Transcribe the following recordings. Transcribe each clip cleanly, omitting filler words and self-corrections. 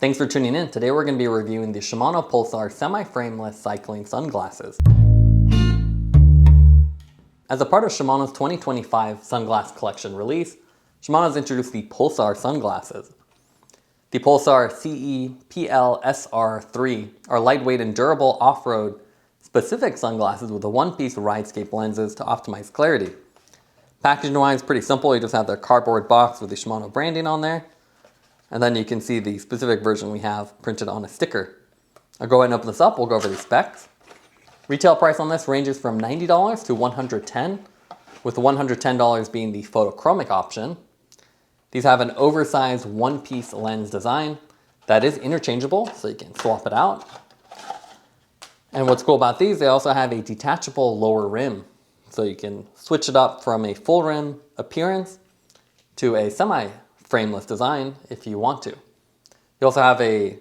Thanks for tuning in. Today we're going to be reviewing the Shimano Pulsar semi-frameless cycling sunglasses. As a part of Shimano's 2025 sunglass collection release, Shimano's introduced the Pulsar sunglasses. The Pulsar CE-PLSR3 are lightweight and durable off-road specific sunglasses with a one-piece RIDESCAPE lenses to optimize clarity. Packaging-wise, pretty simple. You just have their cardboard box with the Shimano branding on there. And then you can see the specific version we have printed on a sticker. I'll go ahead and open this up. We'll go over the specs. Retail price on this ranges from $90 to $110, with the $110 being the photochromic option. These have an oversized one-piece lens design that is interchangeable, so you can swap it out. And what's cool about these, they also have a detachable lower rim, so you can switch it up from a full rim appearance to a semi-frameless design if you want to. You also have a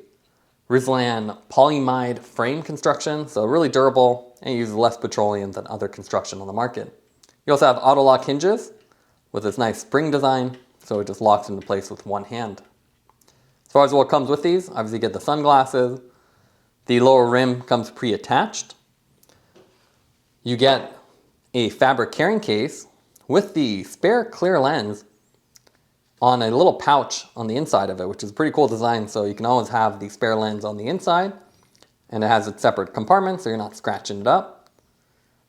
Rilsan polyamide frame construction, so really durable and uses less petroleum than other construction on the market. You also have auto lock hinges with this nice spring design, so it just locks into place with one hand. As far as what comes with these, obviously you get the sunglasses. The lower rim comes pre-attached. You get a fabric carrying case with the spare clear lens on a little pouch on the inside of it, which is a pretty cool design, so you can always have the spare lens on the inside, and it has its separate compartments so you're not scratching it up.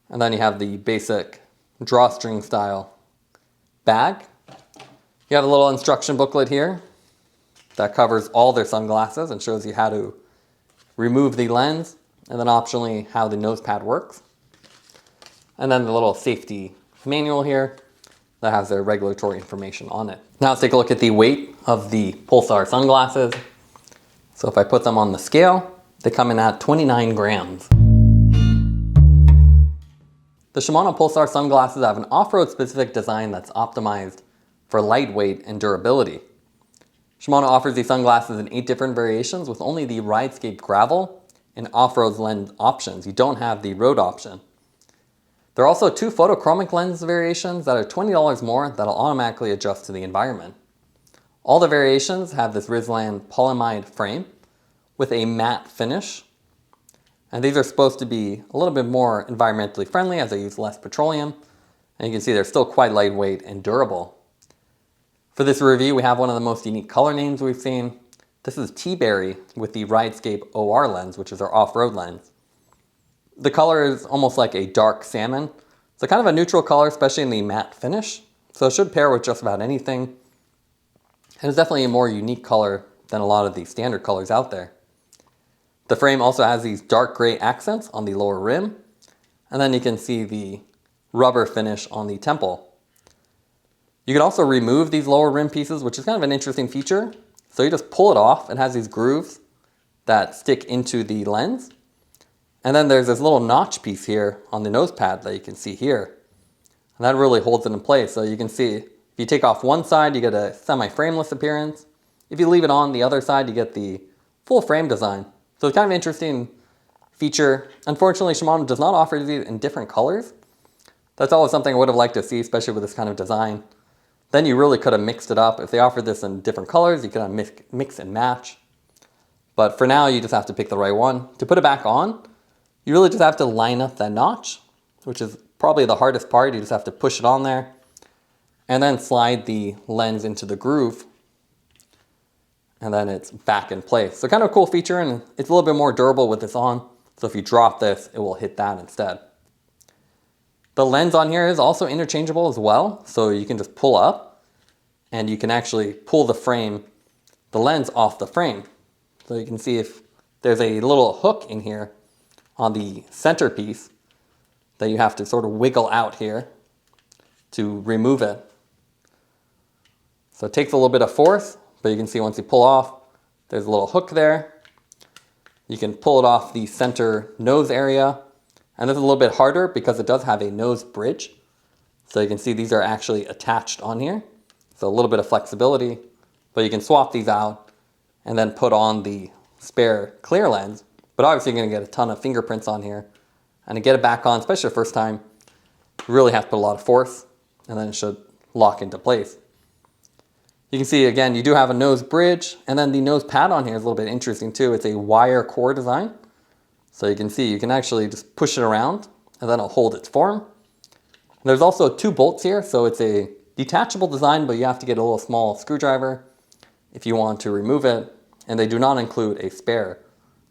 And then you have the basic drawstring style bag. You have a little instruction booklet here that covers all their sunglasses and shows you how to remove the lens, and then optionally how the nose pad works. And then the little safety manual here that has their regulatory information on it. Now let's take a look at the weight of the Pulsar sunglasses. So if I put them on the scale, they come in at 29 grams. The Shimano Pulsar sunglasses have an off-road specific design that's optimized for lightweight and durability. Shimano offers these sunglasses in 8 different variations with only the RIDESCAPE Gravel and Off-Road lens options. You don't have the road option. There are also 2 photochromic lens variations that are $20 more that'll automatically adjust to the environment. All the variations have this Rilsan polyamide frame with a matte finish. And these are supposed to be a little bit more environmentally friendly as they use less petroleum. And you can see they're still quite lightweight and durable. For this review, we have one of the most unique color names we've seen. This is teaberry with the RIDESCAPE OR lens, which is our off-road lens. The color is almost like a dark salmon. It's kind of a neutral color, especially in the matte finish. So it should pair with just about anything. And it's definitely a more unique color than a lot of the standard colors out there. The frame also has these dark gray accents on the lower rim. And then you can see the rubber finish on the temple. You can also remove these lower rim pieces, which is kind of an interesting feature. So you just pull it off. It has these grooves that stick into the lens. And then there's this little notch piece here on the nose pad that you can see here. And that really holds it in place. So you can see if you take off one side, you get a semi-frameless appearance. If you leave it on the other side, you get the full frame design. So it's kind of an interesting feature. Unfortunately, Shimano does not offer these in different colors. That's always something I would have liked to see, especially with this kind of design. Then you really could have mixed it up. If they offered this in different colors, you could have mix and match. But for now, you just have to pick the right one. To put it back on, you really just have to line up that notch, which is probably the hardest part. You just have to push it on there and then slide the lens into the groove, and then it's back in place. So kind of a cool feature, and it's a little bit more durable with this on. So if you drop this, it will hit that instead. The lens on here is also interchangeable as well. So you can just pull up and you can actually pull the lens off the frame. So you can see if there's a little hook in here on the centerpiece that you have to sort of wiggle out here to remove it. So it takes a little bit of force, but you can see once you pull off, there's a little hook there. You can pull it off the center nose area, and this is a little bit harder because it does have a nose bridge. So you can see these are actually attached on here. So a little bit of flexibility, but you can swap these out and then put on the spare clear lens. But obviously you're going to get a ton of fingerprints on here. And to get it back on, especially the first time, you really have to put a lot of force, and then it should lock into place. You can see again, you do have a nose bridge, and then the nose pad on here is a little bit interesting too. It's a wire core design. So you can see you can actually just push it around and then it'll hold its form. There's also 2 bolts here, so it's a detachable design, but you have to get a little small screwdriver if you want to remove it, and they do not include a spare.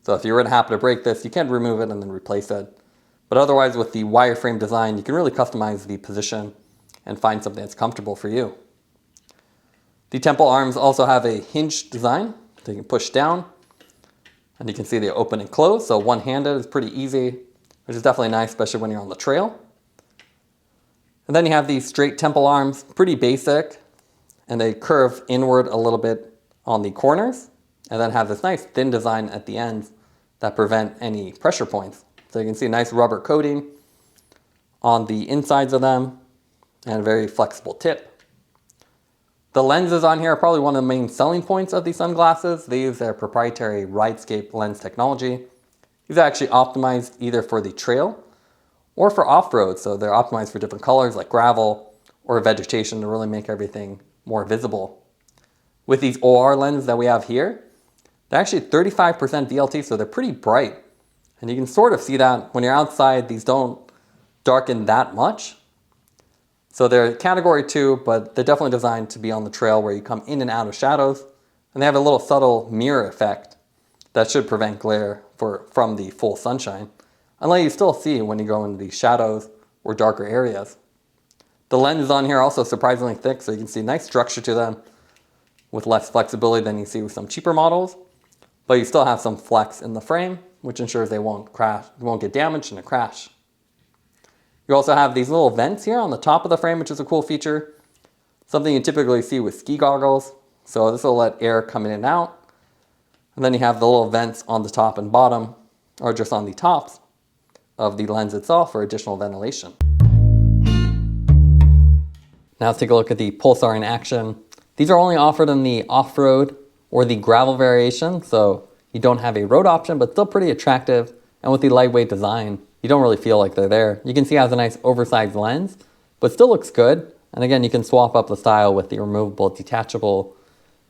So if you were to happen to break this, you can remove it and then replace it. But otherwise, with the wireframe design, you can really customize the position and find something that's comfortable for you. The temple arms also have a hinge design, so you can push down, and you can see they open and close, so one-handed is pretty easy, which is definitely nice, especially when you're on the trail. And then you have these straight temple arms, pretty basic, and they curve inward a little bit on the corners, and then have this nice thin design at the ends that prevent any pressure points. So you can see a nice rubber coating on the insides of them, and a very flexible tip. The lenses on here are probably one of the main selling points of these sunglasses. They use their proprietary RIDESCAPE lens technology. These are actually optimized either for the trail or for off-road, so they're optimized for different colors like gravel or vegetation to really make everything more visible. With these OR lenses that we have here, they're actually 35% VLT, so they're pretty bright. And you can sort of see that when you're outside, these don't darken that much. So they're category 2, but they're definitely designed to be on the trail where you come in and out of shadows. And they have a little subtle mirror effect that should prevent glare from the full sunshine, unless you still see when you go into the shadows or darker areas. The lenses on here are also surprisingly thick, so you can see nice structure to them with less flexibility than you see with some cheaper models. But you still have some flex in the frame, which ensures they won't get damaged in a crash. You also have these little vents here on the top of the frame, which is a cool feature. Something you typically see with ski goggles. So this will let air come in and out. And then you have the little vents on the top and bottom, or just on the tops of the lens itself for additional ventilation. Now let's take a look at the Pulsar in action. These are only offered in the off-road or the gravel variation, so you don't have a road option, but still pretty attractive. And with the lightweight design, you don't really feel like they're there. You can see it has a nice oversized lens, but still looks good. And again, you can swap up the style with the removable detachable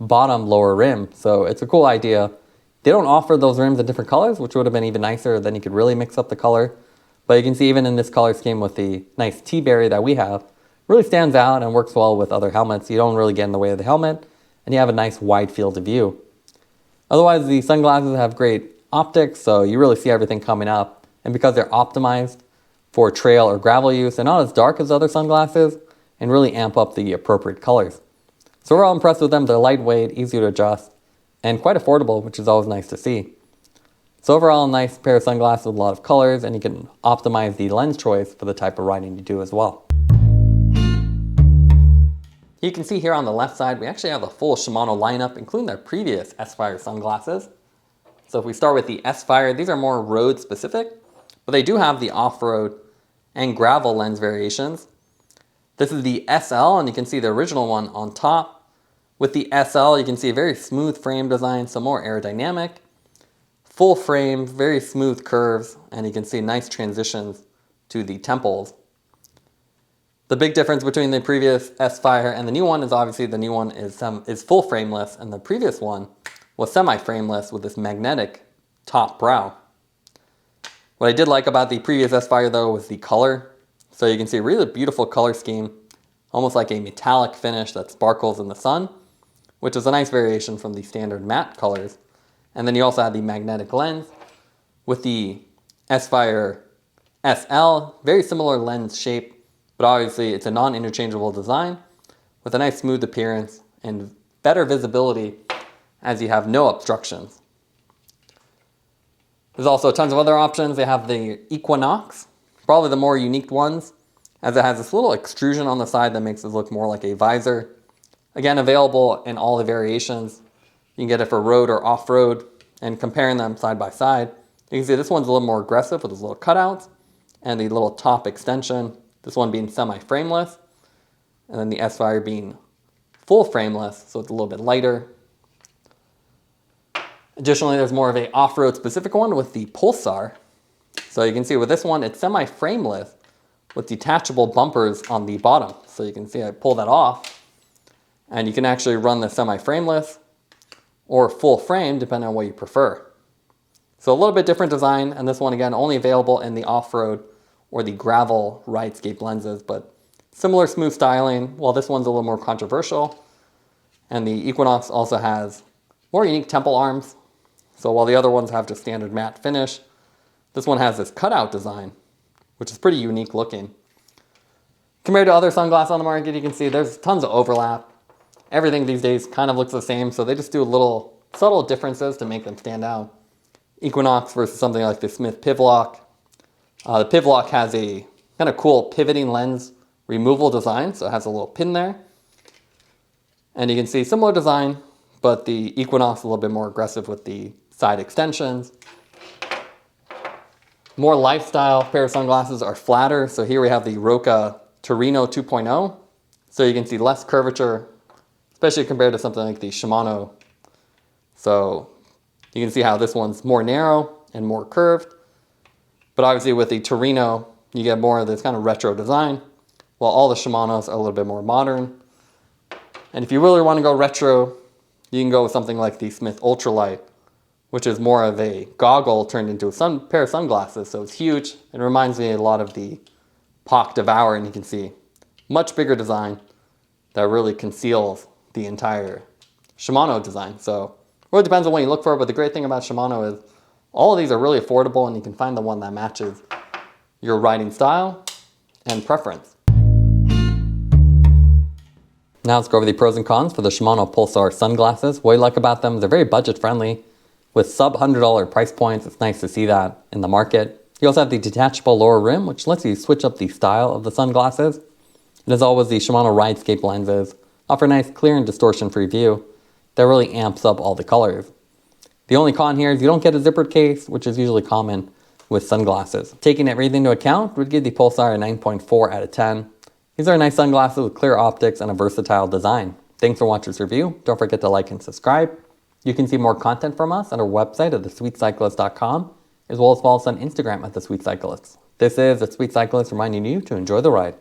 bottom lower rim. So it's a cool idea. They don't offer those rims in different colors, which would have been even nicer. Then you could really mix up the color. But you can see even in this color scheme with the nice teaberry that we have, really stands out and works well with other helmets. You don't really get in the way of the helmet, and you have a nice wide field of view. Otherwise, the sunglasses have great optics, so you really see everything coming up. And because they're optimized for trail or gravel use, they're not as dark as other sunglasses and really amp up the appropriate colors. So we're all impressed with them. They're lightweight, easy to adjust, and quite affordable, which is always nice to see. So overall, a nice pair of sunglasses with a lot of colors, and you can optimize the lens choice for the type of riding you do as well. You can see here on the left side, we actually have a full Shimano lineup, including their previous S-Fire sunglasses. So if we start with the S-Fire, these are more road specific, but they do have the off-road and gravel lens variations. This is the SL, and you can see the original one on top. With the SL, you can see a very smooth frame design, so more aerodynamic. Full frame, very smooth curves, and you can see nice transitions to the temples. The big difference between the previous S-Fire and the new one is obviously the new one is full frameless, and the previous one was semi-frameless with this magnetic top brow. What I did like about the previous S-Fire though was the color. So you can see a really beautiful color scheme, almost like a metallic finish that sparkles in the sun, which is a nice variation from the standard matte colors. And then you also have the magnetic lens with the S-Fire SL, very similar lens shape, but obviously it's a non-interchangeable design with a nice smooth appearance and better visibility as you have no obstructions. There's also tons of other options. They have the Equinox, probably the more unique ones, as it has this little extrusion on the side that makes it look more like a visor. Again, available in all the variations. You can get it for road or off-road, and comparing them side by side, you can see this one's a little more aggressive with those little cutouts and the little top extension. This one being semi-frameless, and then the S-Fire being full frameless, so it's a little bit lighter. Additionally, there's more of a off-road specific one with the Pulsar. So you can see with this one, it's semi-frameless with detachable bumpers on the bottom. So you can see I pull that off, And you can actually run the semi-frameless or full frame depending on what you prefer. So a little bit different design, and this one again only available in the off-road or the gravel RIDESCAPE lenses, but similar smooth styling, while this one's a little more controversial. And the Equinox also has more unique temple arms. So while the other ones have just standard matte finish, this one has this cutout design, which is pretty unique looking. Compared to other sunglasses on the market, you can see there's tons of overlap. Everything these days kind of looks the same, so they just do little subtle differences to make them stand out. Equinox versus something like the Smith Pivlock. The Pivlock has a kind of cool pivoting lens removal design, so it has a little pin there. And you can see similar design, but the Equinox a little bit more aggressive with the side extensions. More lifestyle pair of sunglasses are flatter, so here we have the Roca Torino 2.0. So you can see less curvature, especially compared to something like the Shimano. So you can see how this one's more narrow and more curved. But obviously with the Torino, you get more of this kind of retro design, while all the Shimanos are a little bit more modern. And if you really want to go retro, you can go with something like the Smith Ultralight, which is more of a goggle turned into a pair of sunglasses. So it's huge. It reminds me a lot of the POC Devour, and you can see much bigger design that really conceals the entire Shimano design. So it really depends on what you look for, but the great thing about Shimano is all of these are really affordable, and you can find the one that matches your riding style and preference. Now let's go over the pros and cons for the Shimano Pulsar sunglasses. What I like about them, they're very budget friendly with sub $100 price points. It's nice to see that in the market. You also have the detachable lower rim, which lets you switch up the style of the sunglasses. And as always, the Shimano RIDESCAPE lenses offer a nice clear and distortion-free view that really amps up all the colors. The only con here is you don't get a zippered case, which is usually common with sunglasses. Taking everything into account would give the Pulsar a 9.4 out of 10. These are nice sunglasses with clear optics and a versatile design. Thanks for watching this review. Don't forget to like and subscribe. You can see more content from us on our website at thesweetcyclist.com, as well as follow us on Instagram at thesweetcyclists. This is The Sweet Cyclist reminding you to enjoy the ride.